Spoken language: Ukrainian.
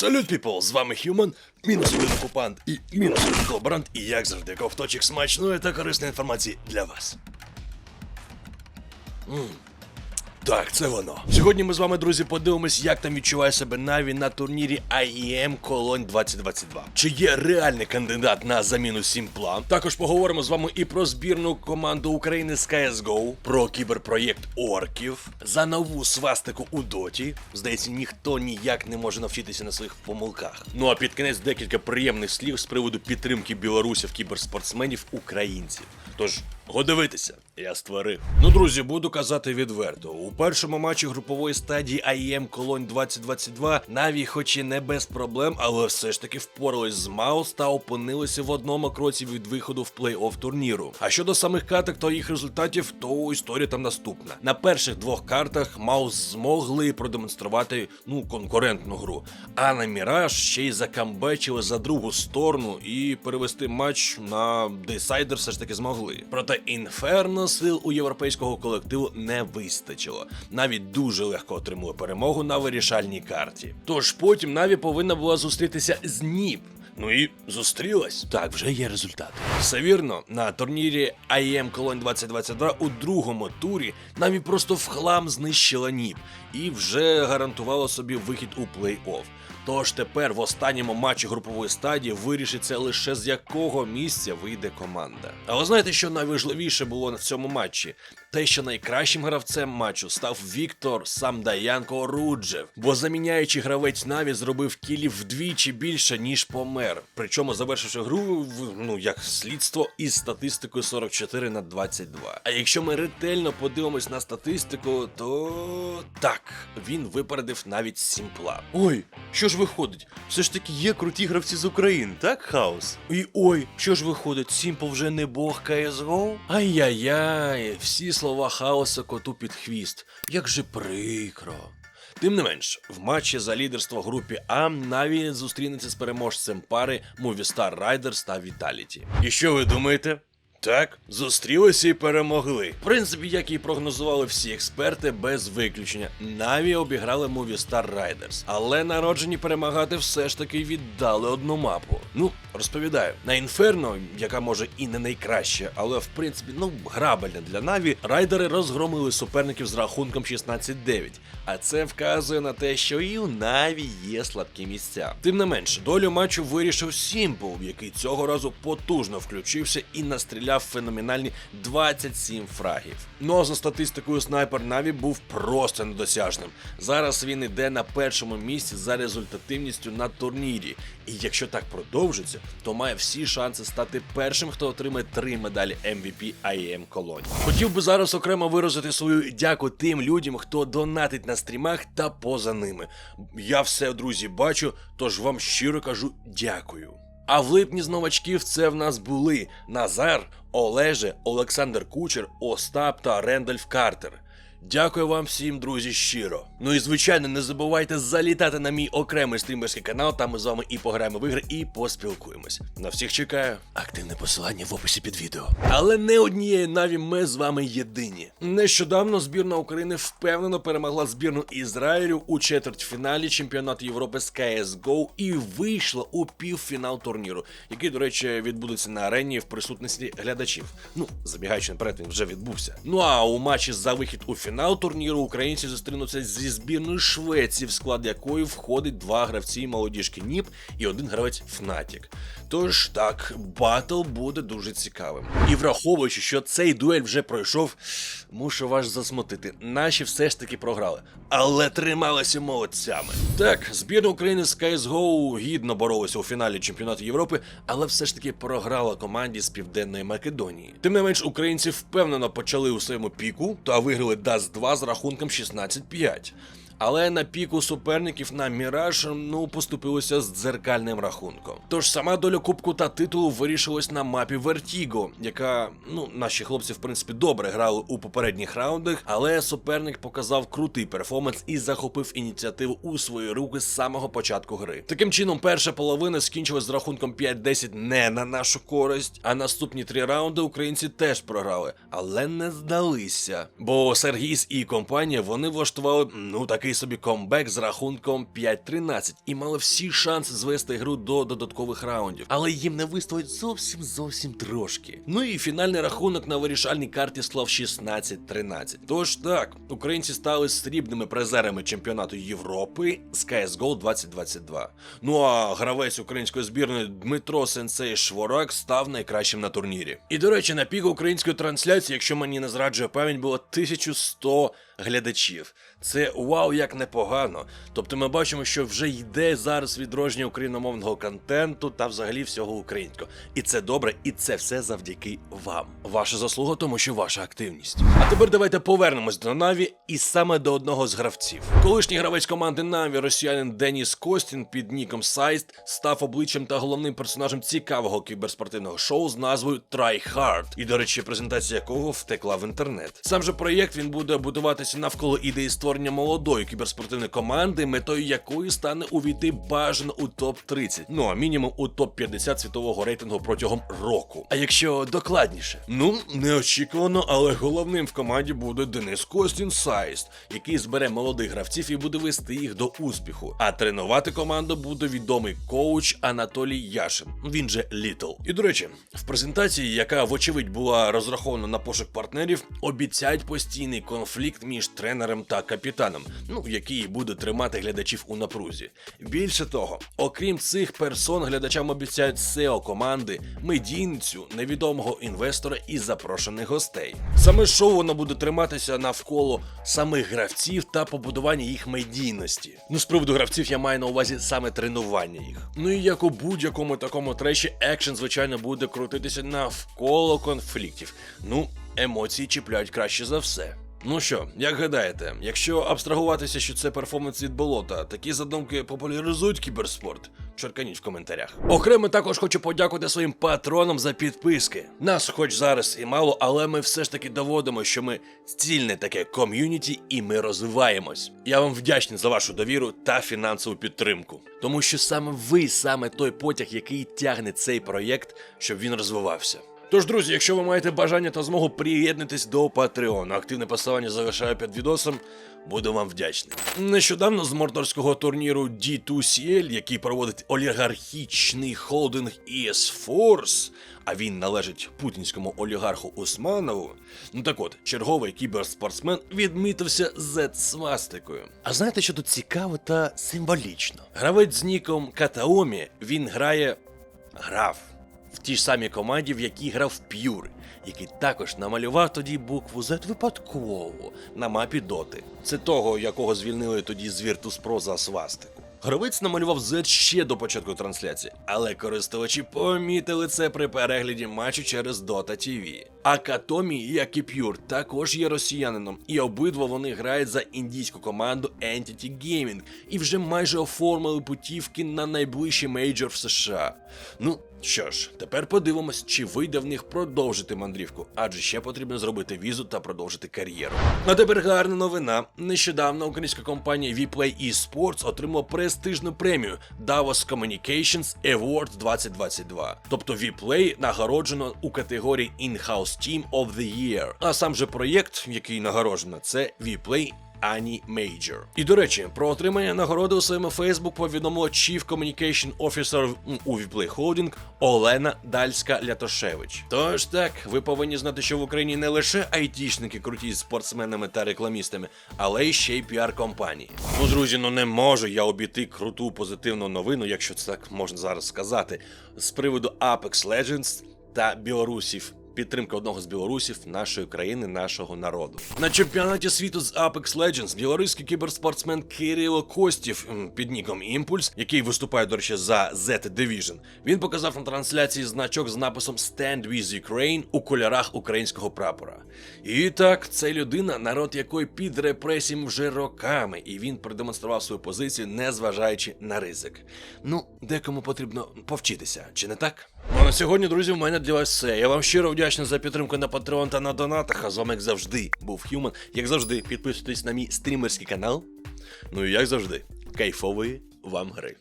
Салют, піпл! З вами Human, мінус один окупант і мінус один колаборант, і як завжди, ковточок смачної та корисної інформації для вас. Так, це воно. Сьогодні ми з вами, друзі, подивимось, як там відчуває себе Наві на турнірі IEM Cologne 2022. Чи є реальний кандидат на заміну Сімпла? Також поговоримо з вами і про збірну команду України з CSGO, про кіберпроєкт Орків, за нову свастику у Доті. Здається, ніхто ніяк не може навчитися на своїх помилках. Ну а під кінець декілька приємних слів з приводу підтримки білорусів кіберспортсменів українців. Тож, го дивитися, я створив. Ну, друзі, буду казати відверто. У першому матчі групової стадії IEM Cologne 2022 Наві хоч і не без проблем, але все ж таки впорались з Маус та опинилися в одному кроці від виходу в плей-офф турніру. А щодо самих каток та їх результатів, то історія там наступна. На перших двох картах Маус змогли продемонструвати, конкурентну гру. А на Міраж ще й закамбечили за другу сторону і перевести матч на Дейсайдер все ж таки змогли. Проте Інферно сил у європейського колективу не вистачило. Навіть дуже легко отримали перемогу на вирішальній карті. Тож потім Наві повинна була зустрітися з НІП. Ну і зустрілась. Так, вже є результати. Все вірно, на турнірі IEM Cologne 2022 у другому турі Наві просто в хлам знищила НІП і вже гарантувала собі вихід у плей-офф. Тож тепер в останньому матчі групової стадії вирішиться лише з якого місця вийде команда. Але знаєте, що найважливіше було на цьому матчі? Те, що найкращим гравцем матчу став Віктор Самдаянко Руджев, бо заміняючий гравець Наві зробив кілів вдвічі більше, ніж помер. Причому завершивши гру, як слідство, із статистикою 44-22. А якщо ми ретельно подивимось на статистику, то так, він випередив навіть Сімпла. Ой, що ж виходить? Все ж таки є круті гравці з України, так, Хаус? І ой, що ж виходить, Сімпл вже не бог CSGO? Ай-яй-яй, всі слова Хаоса коту під хвіст. Як же прикро. Тим не менш, в матчі за лідерство в групі А Наві зустрінеться з переможцем пари Movistar Riders та Vitality. І що ви думаєте? Так, зустрілися і перемогли. В принципі, як і прогнозували всі експерти, без виключення. Наві обіграли Movistar Riders. Але народжені перемагати все ж таки віддали одну мапу. Розповідаю. На Інферно, яка може і не найкраща, але в принципі, грабельна для Наві, райдери розгромили суперників з рахунком 16-9. А це вказує на те, що і у Наві є слабкі місця. Тим не менше, долю матчу вирішив Сімпл, який цього разу потужно включився і настріляв феноменальні 27 фрагів. А за статистикою снайпер Наві був просто недосяжним. Зараз він іде на першому місці за результативністю на турнірі. І якщо так продовжиться, то має всі шанси стати першим, хто отримає 3 медалі MVP IEM Cologne. Хотів би зараз окремо виразити свою дяку тим людям, хто донатить на стрімах та поза ними. Я все, друзі, бачу, тож вам щиро кажу дякую. А в липні з новачків це в нас були Назар, Олеже, Олександр Кучер, Остап та Рендольф Картер. Дякую вам всім, друзі, щиро. І звичайно, не забувайте залітати на мій окремий стрімерський канал, там ми з вами і пограємо в ігри, і поспілкуємось. На всіх чекаю. Активне посилання в описі під відео. Але не однією Наві ми з вами єдині. Нещодавно збірна України впевнено перемогла збірну Ізраїлю у четвертьфіналі чемпіонату Європи з CSGO і вийшла у півфінал турніру, який, до речі, відбудеться на арені в присутності глядачів. Забігаючи наперед, він вже відбувся. А у матчі за вихід у фінал турніру українці зустрінуться зі збірною Швеції, в склад якої входить 2 гравці молодіжки НІП і 1 гравець Fnatic. Тож так, батл буде дуже цікавим. І враховуючи, що цей дуель вже пройшов, мушу вас засмутити. Наші все ж таки програли, але трималися молодцями. Так, збірна України з CSGO гідно боролася у фіналі чемпіонату Європи, але все ж таки програла команді з Південної Македонії. Тим не менш, українці впевнено почали у своєму піку та виграли DAS-2 з рахунком 16-5. Але на піку суперників на Міраж, поступилося з дзеркальним рахунком. Тож сама доля кубку та титулу вирішилась на мапі Vertigo, яка, наші хлопці в принципі добре грали у попередніх раундах, але суперник показав крутий перформанс і захопив ініціативу у свої руки з самого початку гри. Таким чином, перша половина скінчилась з рахунком 5-10 не на нашу користь, а наступні 3 раунди українці теж програли, але не здалися. Бо Сергіс і компанія, вони влаштували, такий собі комбек з рахунком 5-13 і мали всі шанси звести гру до додаткових раундів. Але їм не вистоїть зовсім трошки. Ну і фінальний рахунок на вирішальній карті склав 16-13. Тож так, українці стали срібними призерами чемпіонату Європи з CSGO 2022. Ну а гравець української збірної Дмитро Сенсей Шворак став найкращим на турнірі. І до речі, на піку української трансляції, якщо мені не зраджує пам'ять, було 1100 глядачів. Це вау, як непогано. Тобто ми бачимо, що вже йде зараз відродження україномовного контенту та взагалі всього українського. І це добре, і це все завдяки вам. Ваша заслуга, тому що ваша активність. А тепер давайте повернемось до Наві і саме до одного з гравців. Колишній гравець команди Наві, росіянин Деніс Костін під ніком Сайст, став обличчям та головним персонажем цікавого кіберспортивного шоу з назвою Try Hard. І, до речі, презентація якого втекла в інтернет. Сам же проєкт він буде будуватися навколо ідеї створення молодої кіберспортивної команди, метою якої стане увійти бажано у топ-30, ну а мінімум у топ-50 світового рейтингу протягом року. А якщо докладніше? Ну, неочікувано, але головним в команді буде Денис Костін Сайст, який збере молодих гравців і буде вести їх до успіху. А тренувати команду буде відомий коуч Анатолій Яшин, він же Літл. І, до речі, в презентації, яка вочевидь була розрахована на пошук партнерів, обіцяють постійний конфлікт між тренером та капітаном, який буде тримати глядачів у напрузі. Більше того, окрім цих персон, глядачам обіцяють SEO команди, медійницю, невідомого інвестора і запрошених гостей. Саме шоу воно буде триматися навколо самих гравців та побудування їх медійності. Ну, з приводу гравців я маю на увазі саме тренування їх. Ну і як у будь-якому такому треші, екшен, звичайно, буде крутитися навколо конфліктів. Ну, емоції чіпляють краще за все. Ну що, як гадаєте, якщо абстрагуватися, що це перформанс від болота, такі задумки популяризують кіберспорт? Черканіть в коментарях. Окремо також хочу подякувати своїм патронам за підписки. Нас хоч зараз і мало, але ми все ж таки доводимо, що ми цільне таке ком'юніті і ми розвиваємось. Я вам вдячний за вашу довіру та фінансову підтримку. Тому що саме ви, саме той потяг, який тягне цей проєкт, щоб він розвивався. Тож, друзі, якщо ви маєте бажання та змогу приєднатись до Patreon, активне посилання залишаю під відосом, буду вам вдячний. Нещодавно з мордорського турніру D2CL, який проводить олігархічний холдинг ES Force, а він належить путінському олігарху Усманову, ну так от, черговий кіберспортсмен відмітився Z-свастикою. А знаєте, що тут цікаво та символічно? Гравець з ніком Катаомі, він грав в тій ж самій команді, в якій грав П'юр, який також намалював тоді букву Z випадково на мапі Доти. Це того, якого звільнили тоді з Virtus.pro за свастику. Гравець намалював Z ще до початку трансляції, але користувачі помітили це при перегляді матчу через Dota TV. А Катомі, як і П'юр, також є росіянином, і обидва вони грають за індійську команду Entity Gaming і вже майже оформили путівки на найближчий мейджор в США. Ну, що ж, тепер подивимось, чи вийде в них продовжити мандрівку, адже ще потрібно зробити візу та продовжити кар'єру. А тепер гарна новина. Нещодавно українська компанія Vplay eSports отримала престижну премію Davos Communications Awards 2022. Тобто Vplay нагороджено у категорії In-House Team of the Year. А сам же проєкт, який нагороджено, це Vplay Ані Мейджор. І, до речі, про отримання нагороди у своєму Facebook повідомила Chief Communication Officer у Vplay Holding Олена Дальська-Лятошевич. Тож так, ви повинні знати, що в Україні не лише айтішники круті з спортсменами та рекламістами, але й ще й піар-компанії. Ну, друзі, не можу я обійти круту позитивну новину, якщо це так можна зараз сказати, з приводу Apex Legends та білорусів. Підтримка одного з білорусів, нашої країни, нашого народу. На чемпіонаті світу з Apex Legends білоруський кіберспортсмен Кирило Костів під ніком Імпульс, який виступає, до речі, за Z Division, він показав на трансляції значок з написом Stand with Ukraine у кольорах українського прапора. І так, це людина, народ якої під репресіями вже роками, і він продемонстрував свою позицію, не зважаючи на ризик. Ну, декому потрібно повчитися, чи не так? Ну а на сьогодні, друзі, в мене для вас все. Я вам щиро вдячний за підтримку на Patreon та на донатах, а з вами, як завжди, був Human. Як завжди, підписуйтесь на мій стрімерський канал. Ну і як завжди, кайфової вам гри.